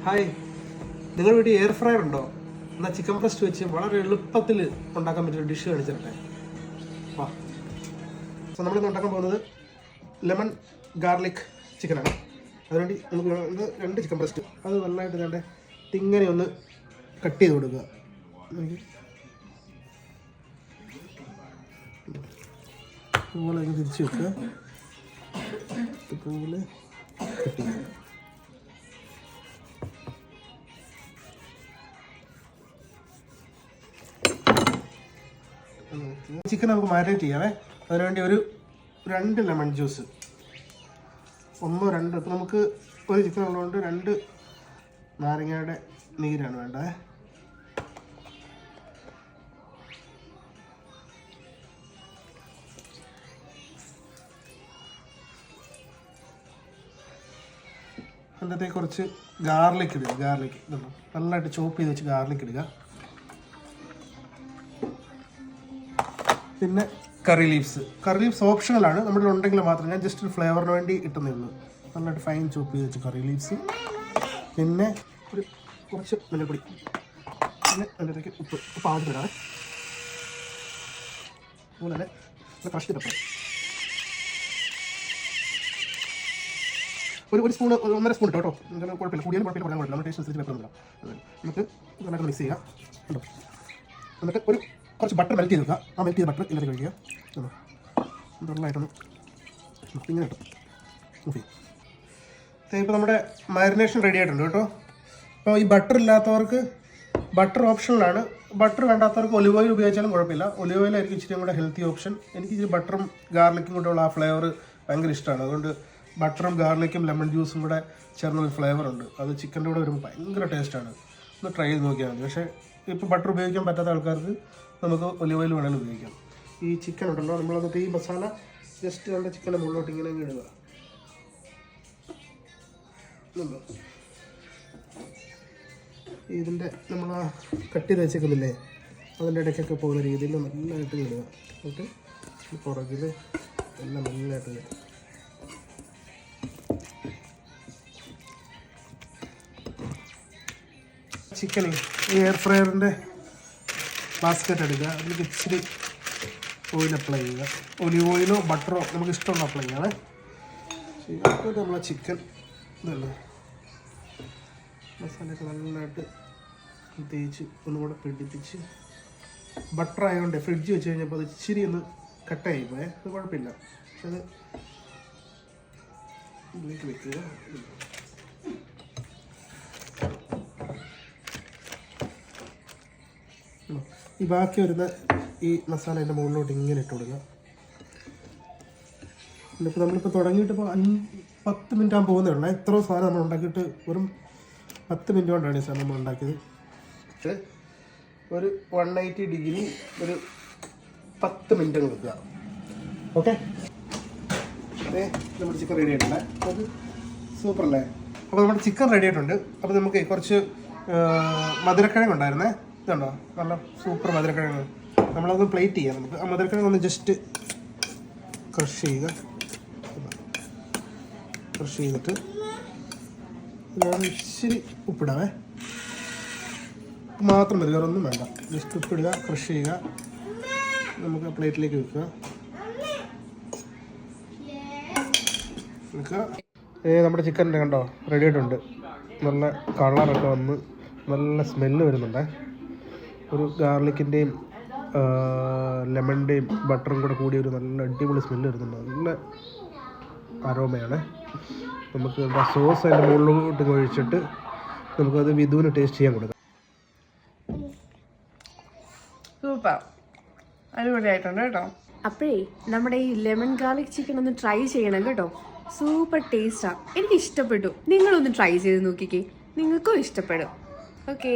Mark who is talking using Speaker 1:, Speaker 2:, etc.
Speaker 1: Hi, നിങ്ങളുടെ വീട്ടിൽ air fryer ഉണ്ടോ? എന്നാൽ ചിക്കൻ ബ്രസ്റ്റ് വെച്ച് വളരെ എളുപ്പത്തിൽ ഉണ്ടാക്കാൻ പറ്റിയൊരു ഡിഷ് കാണിച്ചിട്ടെ. വാ. സോ നമ്മളിന്ന് ഉണ്ടാക്കാൻ പോകുന്നത് ലെമൺ ഗാർലിക് ചിക്കനാണ്. അതിനുവേണ്ടി നമുക്ക് 2 ചിക്കൻ ബ്രസ്റ്റ് അത് നല്ലതായിട്ട് വേണ്ട ഇങ്ങനെ ഒന്ന് കട്ട് ചെയ്ത് കൊടുക്കുക. ഇതുപോലെ തിരിച്ച് വെക്കുക. ഇതുപോലെ കട്ട് ചെയ്യുക. ചിക്കൻ നമുക്ക് മാരിനേറ്റ് ചെയ്യാവേ. അതിനുവേണ്ടി ഒരു 2 ലെമൺ ജ്യൂസ്, 1 2 ഇപ്പോൾ നമുക്ക് ഒരു ചിക്കൻ ഉള്ളതുകൊണ്ട് 2 നാരങ്ങയുടെ നീരാണ് വേണ്ടത്. അതിനകത്തേക്ക് കുറച്ച് ഗാർലിക് ഇടുക. ഗാർലിക് നല്ലതായിട്ട് ചോപ്പ് ചെയ്ത് വെച്ച് ഗാർലിക് ഇടുക. പിന്നെ കറി ലീവ്സ് ഓപ്ഷണലാണ്, നമ്മുടെ ഉണ്ടെങ്കിൽ മാത്രം. ഞാൻ ജസ്റ്റ് ഒരു ഫ്ലേവറിന് വേണ്ടി ഇട്ടുന്നേ ഉള്ളൂ. നല്ലതായിട്ട് ഫൈൻ ചോപ്പ് ചെയ്ത് വെച്ച് കറി ലീവ്സ്. പിന്നെ കുറച്ച് മഞ്ഞൾപ്പൊടി, പിന്നെ അതിലേക്ക് ഉപ്പ് ആദ്യം ഇടാതെ. അതുപോലെ തന്നെ ക്രഷ്ഡ് പെപ്പർ ഒരു സ്പൂൺ, 1.5 സ്പൂൺ ഇട്ടോ കേട്ടോ. കുഴപ്പമില്ല, കൂടിയാലും കുഴപ്പമില്ല, പറയാൻ കുഴപ്പമില്ല. ടേസ്റ്റ് അനുസരിച്ച് പെപ്പർ ഇടാം. എന്നിട്ട് നന്നായിട്ട് മിക്സ് ചെയ്യുക കേട്ടോ. എന്നിട്ട് കുറച്ച് ബട്ടർ മെൽറ്റ് ചെയ്ത് വെക്കുക. ആ മെൽറ്റ് ചെയ്ത ബട്ടർ ഇതിലേക്ക് കഴിക്കുക. നന്നായിട്ടൊന്ന് ഇങ്ങനെ കിട്ടും. ഓക്കെ, ഇപ്പോൾ നമ്മുടെ മാരിനേഷൻ റെഡി ആയിട്ടുണ്ട് കേട്ടോ. അപ്പോൾ ഈ ബട്ടർ ഇല്ലാത്തവർക്ക് ബട്ടർ ഓപ്ഷനിലാണ്. ബട്ടർ വേണ്ടാത്തവർക്ക് ഒലിവ് ഓയിൽ ഉപയോഗിച്ചാലും കുഴപ്പമില്ല. ഒലിവ് ഓയിലായിരിക്കും ഇച്ചിരി കൂടെ ഹെൽത്തി ഓപ്ഷൻ. എനിക്ക് ഇച്ചിരി ബട്ടറും ഗാർലിക്കും കൂടെയുള്ള ആ ഫ്ലേവർ ഭയങ്കര ഇഷ്ടമാണ്. അതുകൊണ്ട് ബട്ടറും ഗാർലിക്കും ലെമൺ ജ്യൂസും കൂടെ ചേർന്നൊരു ഫ്ലേവർ ഉണ്ട്. അത് ചിക്കൻ്റെ കൂടെ വരുമ്പോൾ ഭയങ്കര ടേസ്റ്റാണ്. ഒന്ന് ട്രൈ ചെയ്ത് നോക്കിയാൽ മതി. പക്ഷേ ഇപ്പോൾ ബട്ടർ ഉപയോഗിക്കാൻ പറ്റാത്ത ആൾക്കാർക്ക് നമുക്ക് ഒലിവ് ഓയിൽ വേണമെങ്കിൽ ഉപയോഗിക്കാം. ഈ ചിക്കൻ ഉണ്ടല്ലോ, നമ്മളതിട്ട് ഈ മസാല ജസ്റ്റ് നമ്മുടെ ചിക്കൻ്റെ മുകളിലോട്ട് ഇങ്ങനെ ഇടുക. ഇതിൻ്റെ നമ്മൾ ആ കട്ട് ചെയ്ത് വെച്ചേക്കുന്നില്ലേ, അതിൻ്റെ ഇടയ്ക്കൊക്കെ പോകുന്ന രീതിയിൽ നല്ലതായിട്ട് ഇടുക. എന്നിട്ട് പുറകിൽ എല്ലാം നല്ലതായിട്ട് ഇടുക. ചിക്കൻ എയർ ഫ്രയറിൻ്റെ ബാസ്ക്കറ്റ് എടുക്കുക. അതിലേക്ക് ഇച്ചിരി ഓയിൽ അപ്ലൈ ചെയ്യുക. ഒലിവ് ഓയിലോ ബട്ടറോ നമുക്ക് ഇഷ്ടമുള്ള അപ്ലൈ ചെയ്യാതെ. അപ്പോൾ നമ്മളെ ചിക്കൻ ഇതല്ലേ മസാലയൊക്കെ നല്ലതായിട്ട് തേച്ച് ഒന്നുകൂടെ പിടിപ്പിച്ച്. ബട്ടർ ആയതുകൊണ്ട് ഫ്രിഡ്ജ് വെച്ച് കഴിഞ്ഞപ്പോൾ അത് ഇച്ചിരി ഒന്ന് കട്ടായി പോയേ. അത് കുഴപ്പമില്ല, പക്ഷെ അത് ഇതിലേക്ക് വെക്കുക. ഈ ബാക്കി വരുന്ന ഈ മസാല എൻ്റെ മുകളിലോട്ട് ഇങ്ങനെ ഇട്ട് കൊടുക്കുക. ഇപ്പോൾ നമ്മളിപ്പോൾ തുടങ്ങിയിട്ട് ഇപ്പോൾ 10 മിനിറ്റ് ആകാൻ പോകുന്നേ ഉള്ളൂ. എത്ര സാധനം നമ്മൾ ഉണ്ടാക്കിയിട്ട് വെറും 10 മിനിറ്റ് കൊണ്ടാണ് ഈ സാധനം നമ്മൾ ഉണ്ടാക്കിയത്. ഒരു 180 ഡിഗ്രി ഒരു 10 മിനിറ്റ് വെക്കുക. ഓക്കെ, അതെ, നമ്മുടെ ചിക്കൻ റെഡി ആയിട്ടുണ്ട്. അത് സൂപ്പർ അല്ലേ? അപ്പോൾ നമ്മുടെ ചിക്കൻ റെഡി ആയിട്ടുണ്ട്. അപ്പോൾ നമുക്ക് കുറച്ച് മധുരക്കിഴങ്ങ് ഉണ്ടായിരുന്നേ. ഇതുണ്ടോ, നല്ല സൂപ്പർ മധുരക്കിഴങ്ങ്. നമ്മളതൊന്ന് പ്ലേറ്റ് ചെയ്യാം. നമുക്ക് ആ മധുരക്കിഴങ്ങ് ഒന്ന് ജസ്റ്റ് ക്രഷ് ചെയ്യുക. ക്രഷ് ചെയ്തിട്ട് ഇച്ചിരി ഉപ്പിടാവേ. മാത്രം മതി, വേറെ ഒന്നും വേണ്ട. ജസ്റ്റ് ഉപ്പിടുക, ക്രഷ് ചെയ്യുക. നമുക്ക് പ്ലേറ്റിലേക്ക് വെക്കുക. നമ്മുടെ ചിക്കൻ കണ്ടോ റെഡി ആയിട്ടുണ്ട്. നല്ല കളറൊക്കെ വന്ന് നല്ല സ്മെല്ല് വരുന്നുണ്ട്. ഒരു ഗാർലിക്കിൻ്റെയും ലെമണിൻ്റെയും ബട്ടറും കൂടെ കൂടി ഒരു നല്ല അടിപൊളി സ്മെല്ല് വരുന്നുണ്ട്. നല്ല അരോമയാണ്. നമുക്ക് ആ സോസ് അതിൻ്റെ മുകളിലോട്ട് ഒഴിച്ചിട്ട് നമുക്കത് വിധുവിന് ടേസ്റ്റ് ചെയ്യാൻ കൊടുക്കാം.
Speaker 2: സൂപ്പർ, അടിപൊളിയായിട്ടുണ്ട് കേട്ടോ. അപ്പോഴേ നമ്മുടെ ഈ ലെമൺ ഗാർലിക് ചിക്കൻ ഒന്ന് ട്രൈ ചെയ്യണം കേട്ടോ. സൂപ്പർ ടേസ്റ്റാണ്, എനിക്ക് ഇഷ്ടപ്പെട്ടു. നിങ്ങളൊന്ന് ട്രൈ ചെയ്ത് നോക്കിക്കേ, നിങ്ങൾക്കും ഇഷ്ടപ്പെടും. ഓക്കെ.